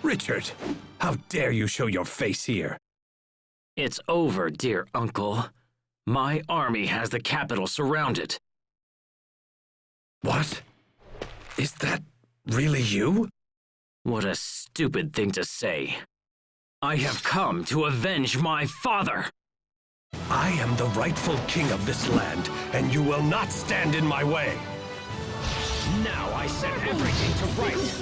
Richard, how dare you show your face here? It's over, dear uncle. My army has the capital surrounded. What? Is that really you? What a stupid thing to say. I have come to avenge my father! I am the rightful king of this land, and you will not stand in my way. Now I set everything to rights.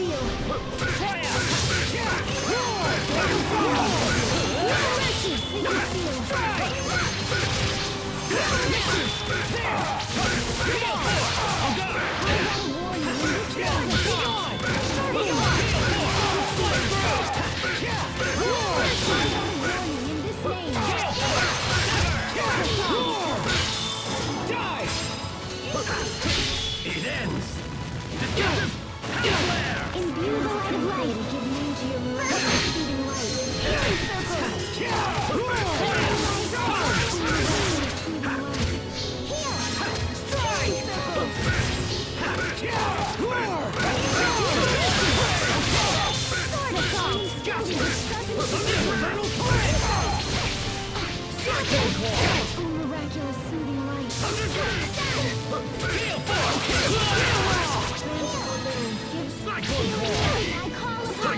It ends! Imbue the light of light and give name to your miraculous shooting miraculous soothing light. I call upon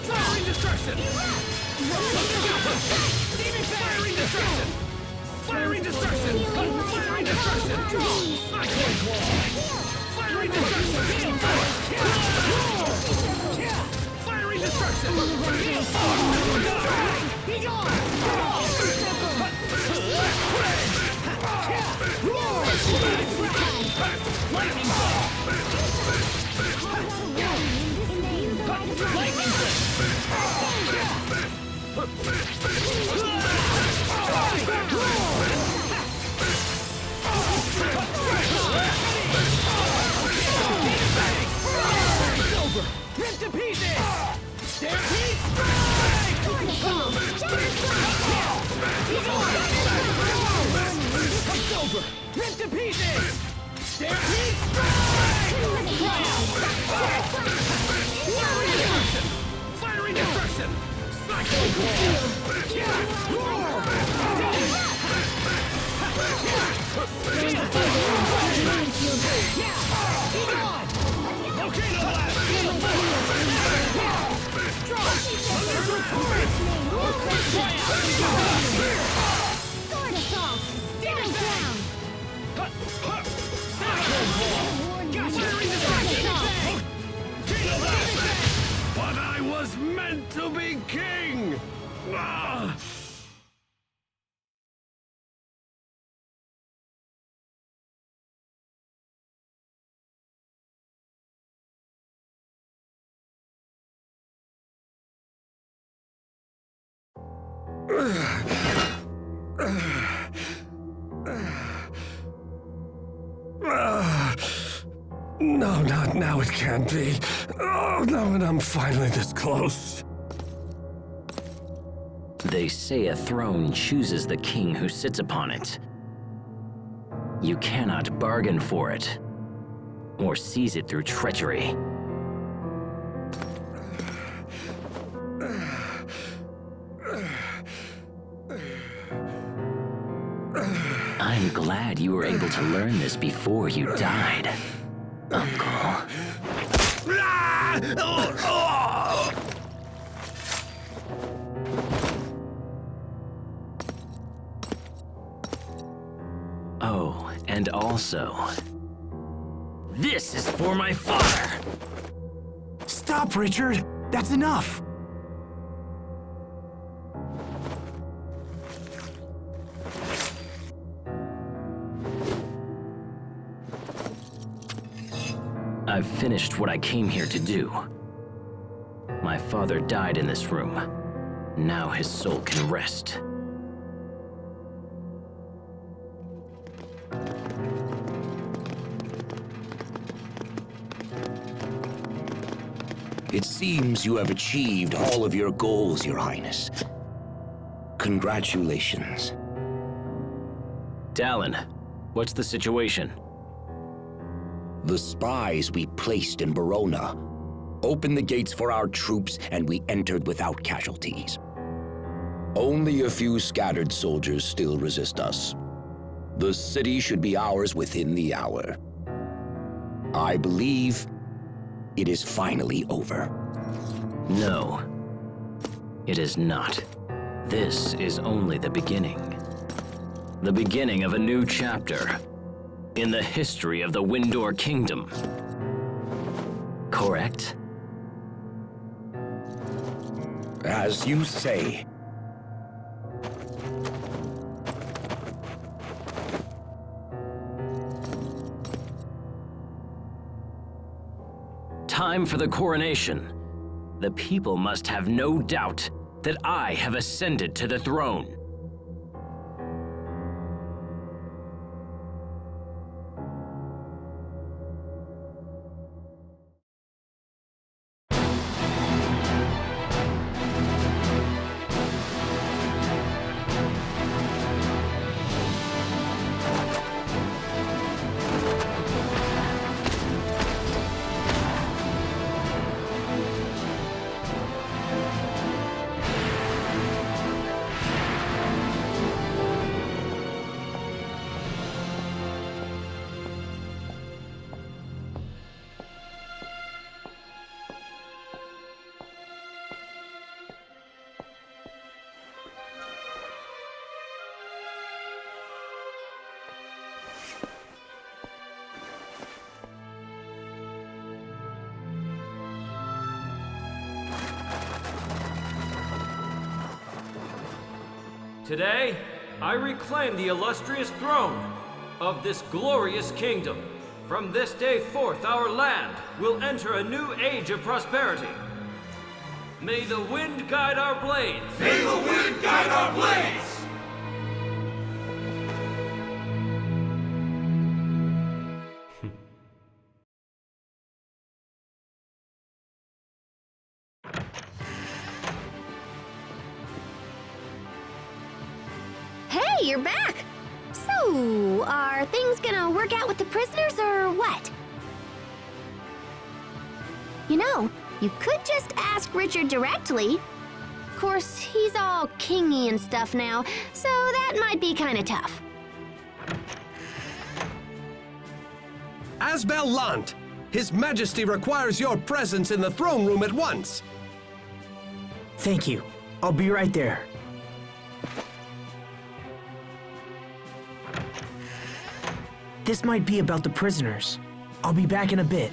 Firing destruction! Firing destruction! Firing destruction! Firing destruction! Be gone! Lightning ball! Lightning Rip to pieces! Stampede strike! It's over! Rip to pieces! Stampede strike! Firing destruction! But I was meant to be king! Ah! No, not now, it can't be. Oh, no, and I'm finally this close. They say a throne chooses the king who sits upon it. You cannot bargain for it, or seize it through treachery. I'm glad you were able to learn this before you died, Uncle. Oh, and also, This is for my father! Stop, Richard! That's enough! I've finished what I came here to do. My father died in this room. Now his soul can rest. It seems you have achieved all of your goals, Your Highness. Congratulations. Dallin, what's the situation? The spies we placed in Verona opened the gates for our troops, and we entered without casualties. Only a few scattered soldiers still resist us. The city should be ours within the hour. I believe it is finally over. No, it is not. This is only the beginning. The beginning of a new chapter in the history of the Windor Kingdom. Correct? As you say. Time for the coronation. The people must have no doubt that I have ascended to the throne. Today, I reclaim the illustrious throne of this glorious kingdom. From this day forth, our land will enter a new age of prosperity. May the wind guide our blades! May the wind guide our blades! Hey, you're back! So, are things gonna work out with the prisoners or what? You know, you could just ask Richard directly. Of course, he's all kingy and stuff now, so that might be kinda tough. Asbel Lant, His Majesty requires your presence in the throne room at once. Thank you. I'll be right there. This might be about the prisoners. I'll be back in a bit.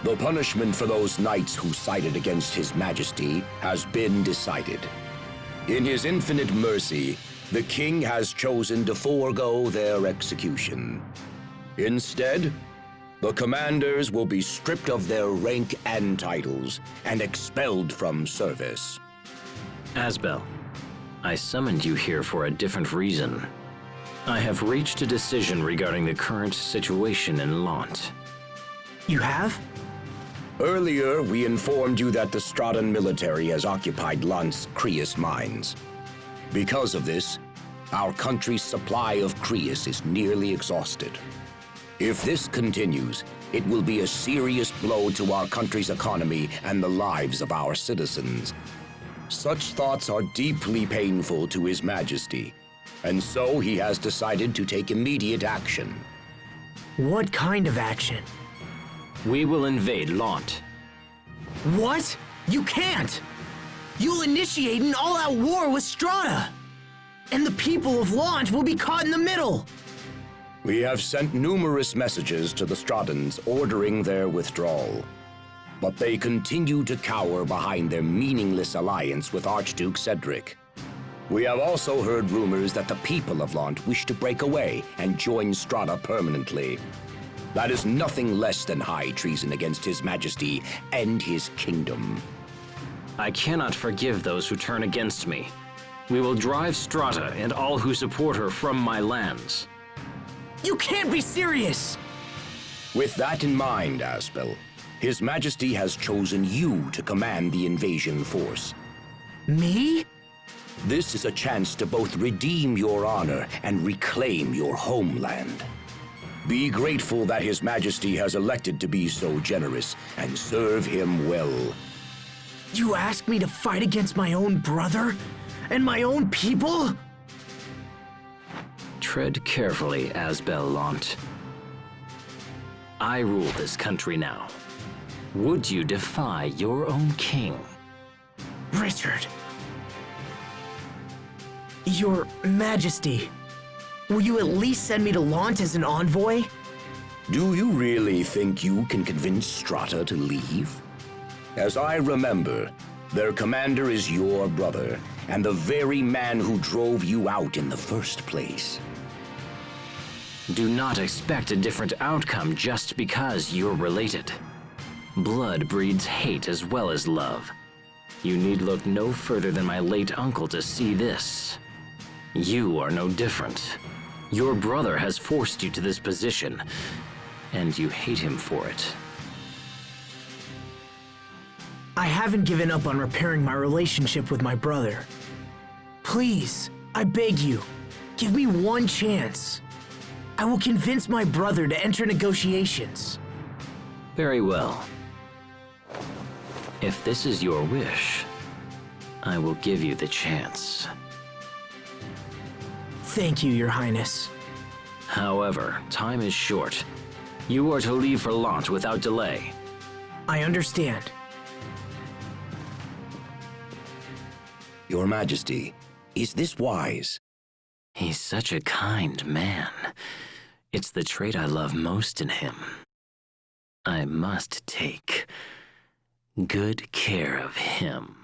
The punishment for those knights who sided against His Majesty has been decided. In his infinite mercy, the king has chosen to forego their execution. Instead, the commanders will be stripped of their rank and titles and expelled from service. Asbel, I summoned you here for a different reason. I have reached a decision regarding the current situation in Lant. You have? Earlier, we informed you that the Straton military has occupied Lant's Creus mines. Because of this, our country's supply of Creus is nearly exhausted. If this continues, it will be a serious blow to our country's economy and the lives of our citizens. Such thoughts are deeply painful to His Majesty, and so he has decided to take immediate action. What kind of action? We will invade Lant. What? You can't! You'll initiate an all-out war with Strata! And the people of Lant will be caught in the middle! We have sent numerous messages to the Stratans ordering their withdrawal. But they continue to cower behind their meaningless alliance with Archduke Cedric. We have also heard rumors that the people of Lant wish to break away and join Strata permanently. That is nothing less than high treason against His Majesty and his kingdom. I cannot forgive those who turn against me. We will drive Strata and all who support her from my lands. You can't be serious! With that in mind, Aspel, His Majesty has chosen you to command the invasion force. Me? This is a chance to both redeem your honor and reclaim your homeland. Be grateful that His Majesty has elected to be so generous and serve him well. You asked me to fight against my own brother? And my own people? Tread carefully, Asbel Lant. I rule this country now. Would you defy your own king? Richard. Your Majesty, will you at least send me to Lant as an envoy? Do you really think you can convince Strata to leave? As I remember, their commander is your brother, and the very man who drove you out in the first place. Do not expect a different outcome just because you're related. Blood breeds hate as well as love. You need look no further than my late uncle to see this. You are no different. Your brother has forced you to this position, and you hate him for it. I haven't given up on repairing my relationship with my brother. Please, I beg you, give me one chance. I will convince my brother to enter negotiations. Very well. If this is your wish, I will give you the chance. Thank you, Your Highness. However, time is short. You are to leave for Lant without delay. I understand. Your Majesty, is this wise? He's such a kind man. It's the trait I love most in him. I must take good care of him.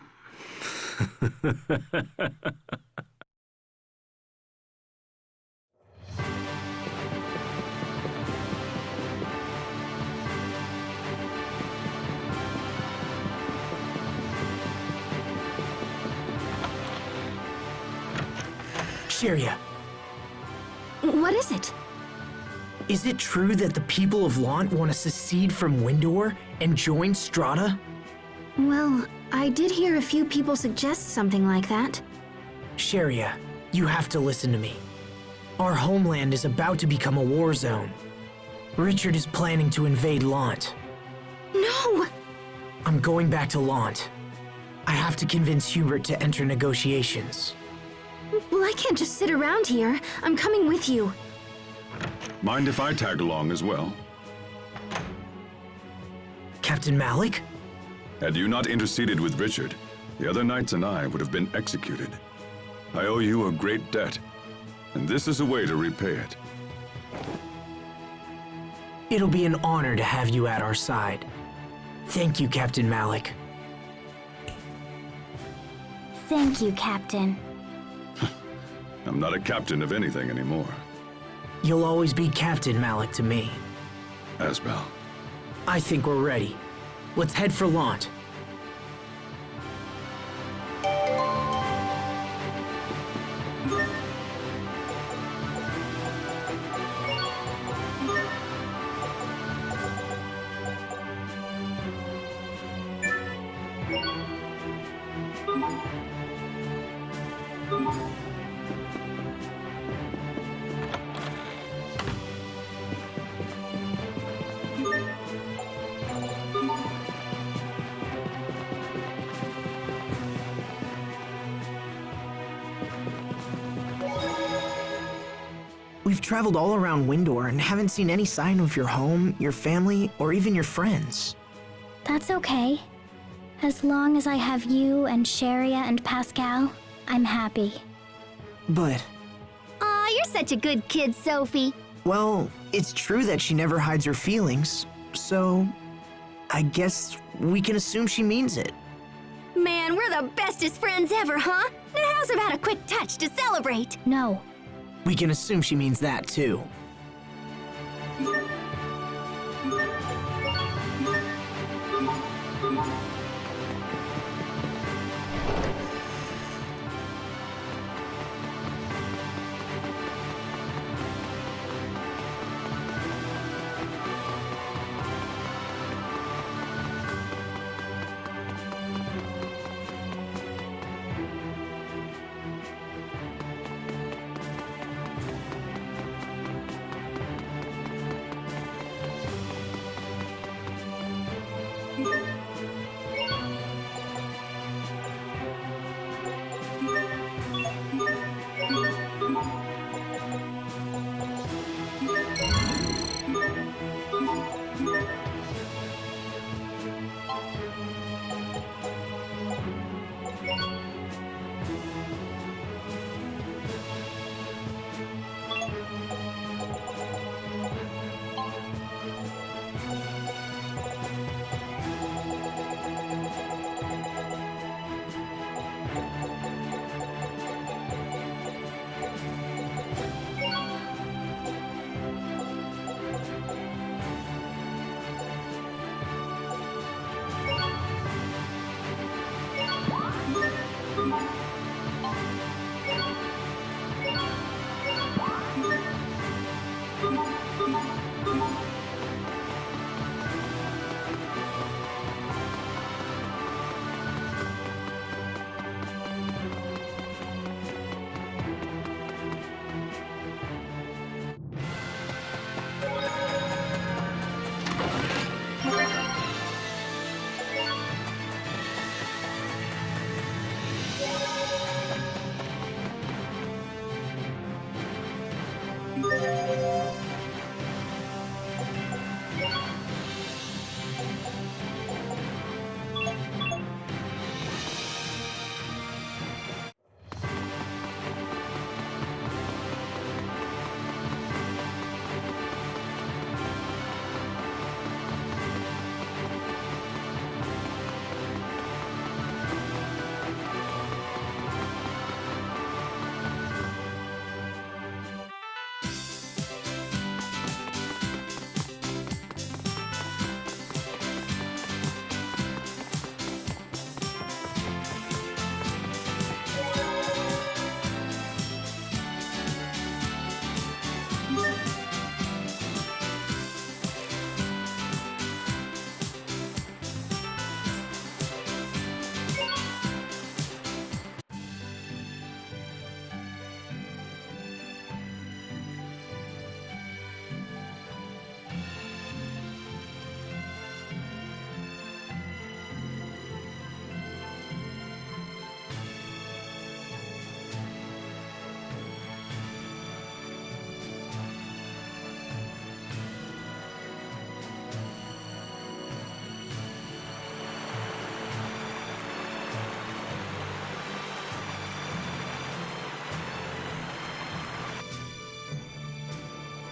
Sheria, What is it? is it true that the people of Lant want to secede from Windor and join Strata? Well, I did hear a few people suggest something like that. Sheria, you have to listen to me. Our homeland is about to become a war zone. Richard is planning to invade Lant. No! I'm going back to Lant. I have to convince Hubert to enter negotiations. Well, I can't just sit around here. I'm coming with you. Mind if I tag along as well? Captain Malik? Had you not interceded with Richard, the other knights and I would have been executed. I owe you a great debt, and this is a way to repay it. It'll be an honor to have you at our side. Thank you, Captain Malik. Thank you, Captain. I'm not a captain of anything anymore. You'll always be Captain Malik to me. Asbel. I think we're ready. Let's head for Lant. We've traveled all around Windor and haven't seen any sign of your home, your family, or even your friends. That's okay. As long as I have you and Sharia and Pascal, I'm happy. But, Aw, you're such a good kid, Sophie. well, it's true that she never hides her feelings, so I guess we can assume she means it. Man, we're the bestest friends ever, huh? Now how's about a quick touch to celebrate? No. We can assume she means that too.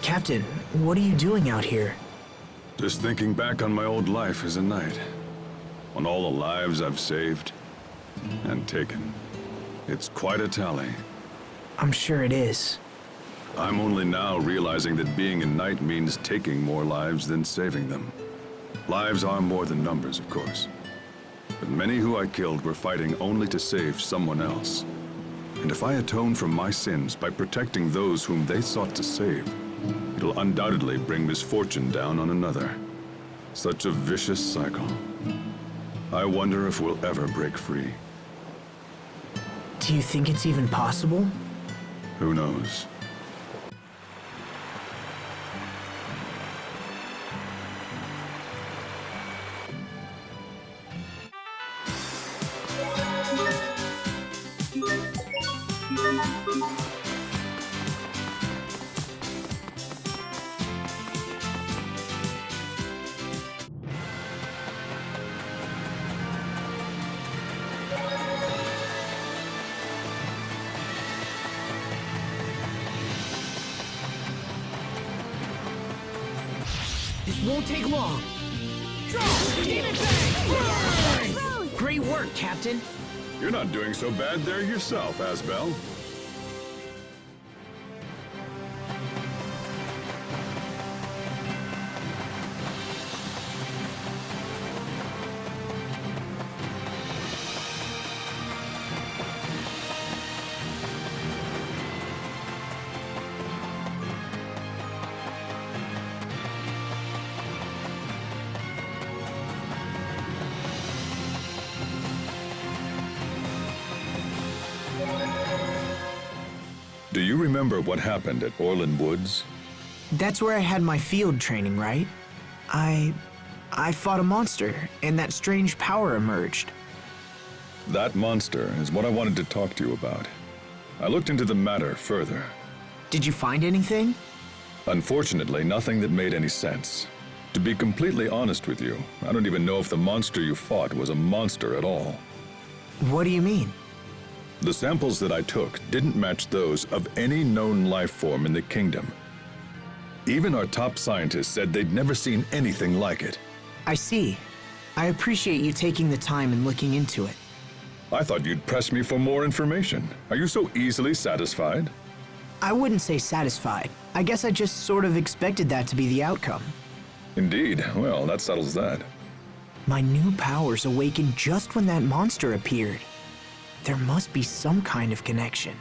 Captain, what are you doing out here? Just thinking back on my old life as a knight. On all the lives I've saved and taken. It's quite a tally. I'm sure it is. I'm only now realizing that being a knight means taking more lives than saving them. Lives are more than numbers, of course. But many who I killed were fighting only to save someone else. And if I atone for my sins by protecting those whom they sought to save, it'll undoubtedly bring misfortune down on another. Such a vicious cycle. I wonder if we'll ever break free. Do you think it's even possible? Who knows? This won't take long. Demon Bang! Great work, Captain. You're not doing so bad there yourself, Asbel. Do you remember what happened at Orland Woods? That's where I had my field training, right? I fought a monster, and that strange power emerged. That monster is what I wanted to talk to you about. I looked into the matter further. Did you find anything? Unfortunately, nothing that made any sense. To be completely honest with you, I don't even know if the monster you fought was a monster at all. What do you mean? The samples that I took didn't match those of any known life form in the kingdom. Even our top scientists said they'd never seen anything like it. I see. I appreciate you taking the time and looking into it. I thought you'd press me for more information. Are you so easily satisfied? I wouldn't say satisfied. I guess I just sort of expected that to be the outcome. Indeed. Well, that settles that. My new powers awakened just when that monster appeared. There must be some kind of connection.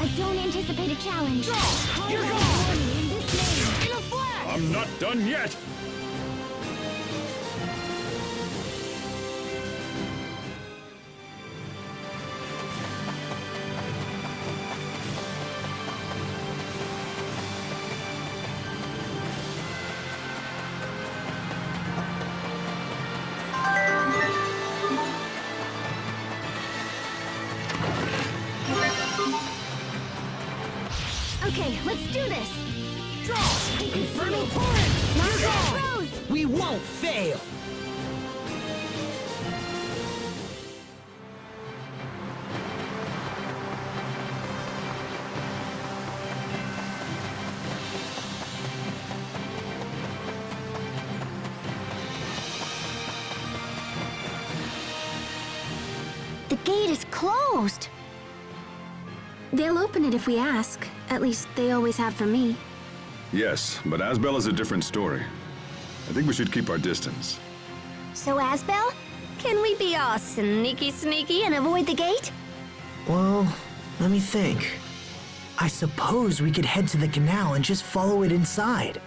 I don't anticipate a challenge. You're gone! I'm not done yet! Okay, let's do this. Infernal Torrent! Monster Rose! We won't fail! The gate is closed. They'll open it if we ask. At least they always have for me. Yes, but Asbel is a different story. I think we should keep our distance. So, Asbel, can we be all sneaky and avoid the gate? Well, let me think. I suppose we could head to the canal and just follow it inside.